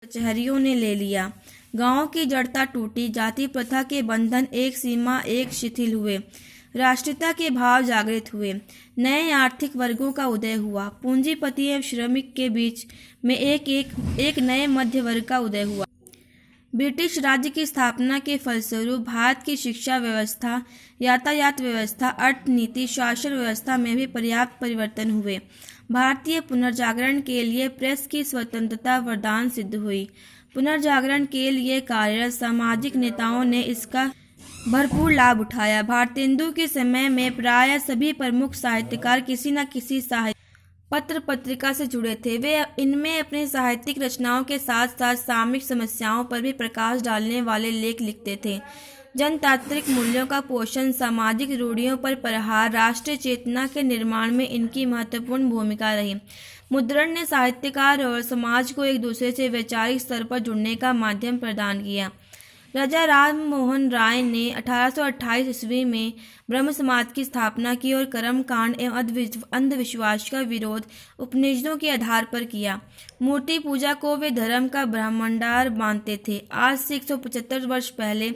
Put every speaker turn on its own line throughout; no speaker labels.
कचहरियों ने ले लिया। गांवों की जड़ता टूटी, जाति प्रथा के बंधन एक सीमा एक शिथिल हुए, राष्ट्रीयता के भाव जागृत हुए, नए आर्थिक वर्गों का उदय हुआ, पूंजीपति एवं श्रमिक के बीच में एक नए मध्य वर्ग का उदय हुआ। ब्रिटिश राज्य की स्थापना के फलस्वरूप भारत की शिक्षा व्यवस्था, यातायात व्यवस्था, अर्थनीति, शासन व्यवस्था में भी पर्याप्त परिवर्तन हुए। भारतीय पुनर्जागरण के लिए प्रेस की स्वतंत्रता वरदान सिद्ध हुई। पुनर्जागरण के लिए कार्यरत सामाजिक नेताओं ने इसका भरपूर लाभ उठाया। भारतेंदु के समय में प्रायः सभी प्रमुख साहित्यकार किसी न किसी साहित्य पत्र पत्रिका से जुड़े थे। वे इनमें अपनी साहित्यिक रचनाओं के साथ साथ सामयिक समस्याओं पर भी प्रकाश डालने वाले लेख लिखते थे। जनतांत्रिक मूल्यों का पोषण, सामाजिक रूढ़ियों पर प्रहार, राष्ट्रीय चेतना के निर्माण में इनकी महत्वपूर्ण भूमिका रही। मुद्रण ने साहित्यकार और समाज को एक दूसरे से वैचारिक स्तर पर जुड़ने का माध्यम प्रदान किया। राजा राम मोहन राय ने 1828 ईस्वी में ब्रह्म समाज की स्थापना की और कर्म कांड एवं अंधविश्वास का विरोध उपनिषदों के आधार पर किया। मूर्ति पूजा को वे धर्म का ब्रह्मांडार मानते थे। आज से 175 वर्ष पहले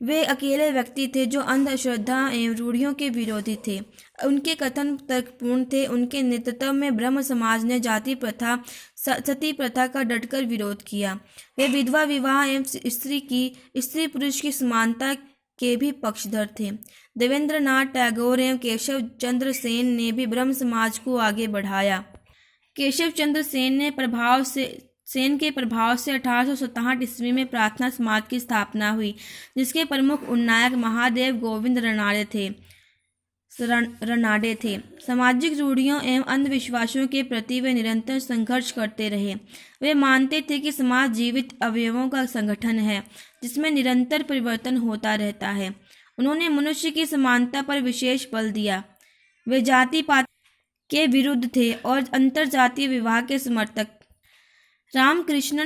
वे अकेले व्यक्ति थे जो अंधश्रद्धा एवं रूढ़ियों के विरोधी थे। उनके कथन तर्कपूर्ण थे। उनके नेतृत्व में ब्रह्म समाज ने जाति प्रथा, सती प्रथा का डटकर विरोध किया। वे विधवा विवाह एवं स्त्री पुरुष की समानता के भी पक्षधर थे। देवेंद्रनाथ टैगोर एवं केशव चंद्र सेन ने भी ब्रह्म समाज को आगे बढ़ाया। केशव चंद्र सेन के प्रभाव से 1867 ईस्वी में प्रार्थना समाज की स्थापना हुई, जिसके प्रमुख उन्नायक महादेव गोविंद रनाडे थे। सामाजिक रूढ़ियों एवं अंधविश्वासों के प्रति वे निरंतर संघर्ष करते रहे। वे मानते थे कि समाज जीवित अवयवों का संगठन है, जिसमें निरंतर परिवर्तन होता रहता है। उन्होंने मनुष्य की समानता पर विशेष बल दिया। वे जाति पात के विरुद्ध थे और अंतर जातीय विवाह के समर्थक। रामकृष्ण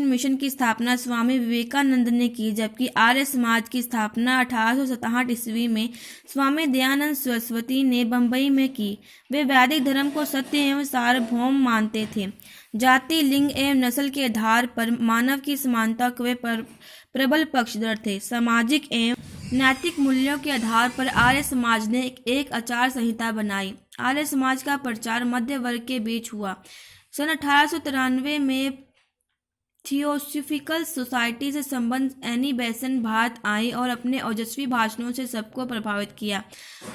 मिशन की स्थापना स्वामी विवेकानंद ने की, जबकि आर्य समाज की स्थापना 1867 ईस्वी में स्वामी दयानंद सरस्वती ने बंबई में की। वे वैदिक धर्म को सत्य एवं सार्वभौम मानते थे। जाति, लिंग एवं नस्ल के आधार पर मानव की समानता के वे प्रबल पक्षधर थे। सामाजिक एवं नैतिक मूल्यों के आधार पर आर्य समाज ने एक आचार संहिता बनाई। आर्य समाज का प्रचार मध्य वर्ग के बीच हुआ। सन 1893 में थियोसॉफिकल सोसाइटी से संबंध एनी बेसेंट भारत आई और अपने ओजस्वी भाषणों से सबको प्रभावित किया।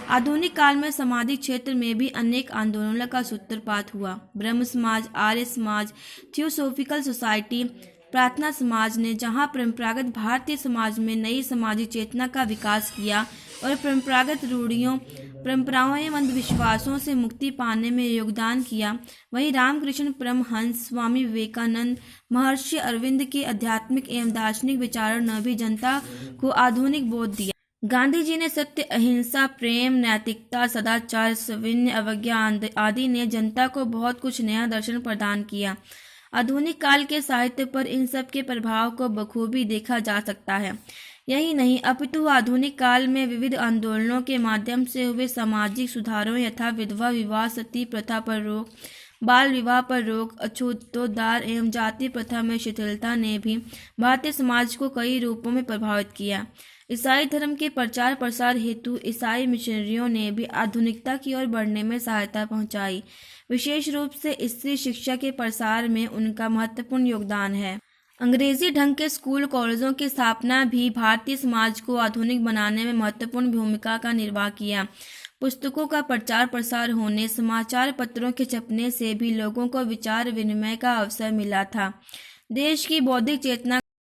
आधुनिक काल में सामाजिक क्षेत्र में भी अनेक आंदोलनों का सूत्रपात हुआ। ब्रह्म समाज, आर्य समाज, थियोसॉफिकल सोसाइटी, प्रार्थना समाज ने जहां परंपरागत भारतीय समाज में नई सामाजिक चेतना का विकास किया और परंपरागत रूढ़ियों, परंपराओं एवं अंधविश्वासों से मुक्ति पाने में योगदान किया, वहीं रामकृष्ण परमहंस, स्वामी विवेकानंद, महर्षि अरविंद के आध्यात्मिक एवं दार्शनिक विचारों ने भी जनता को आधुनिक बोध दिया। गांधी जी ने सत्य, अहिंसा, प्रेम, नैतिकता, सदाचार, सविनय अवज्ञा आदि ने जनता को बहुत कुछ नया दर्शन प्रदान किया। आधुनिक काल के साहित्य पर इन सब के प्रभाव को बखूबी देखा जा सकता है। यही नहीं, अपितु आधुनिक काल में विविध आंदोलनों के माध्यम से हुए सामाजिक सुधारों यथा विधवा विवाह, सती प्रथा पर रोक, बाल विवाह पर रोक, अछूतोद्धार एवं जाति प्रथा में शिथिलता ने भी भारतीय समाज को कई रूपों में प्रभावित किया। ईसाई धर्म के प्रचार प्रसार हेतु ईसाई मिशनरियों ने भी आधुनिकता की ओर बढ़ने में सहायता पहुंचाई। विशेष रूप से स्त्री शिक्षा के प्रसार में उनका महत्वपूर्ण योगदान है। अंग्रेजी ढंग के स्कूल कॉलेजों की स्थापना भी भारतीय समाज को आधुनिक बनाने में महत्वपूर्ण भूमिका का निर्वाह किया। पुस्तकों का प्रचार प्रसार होने, समाचार पत्रों के छपने से भी लोगों को विचार विनिमय का अवसर मिला था। देश की बौद्धिक चेतना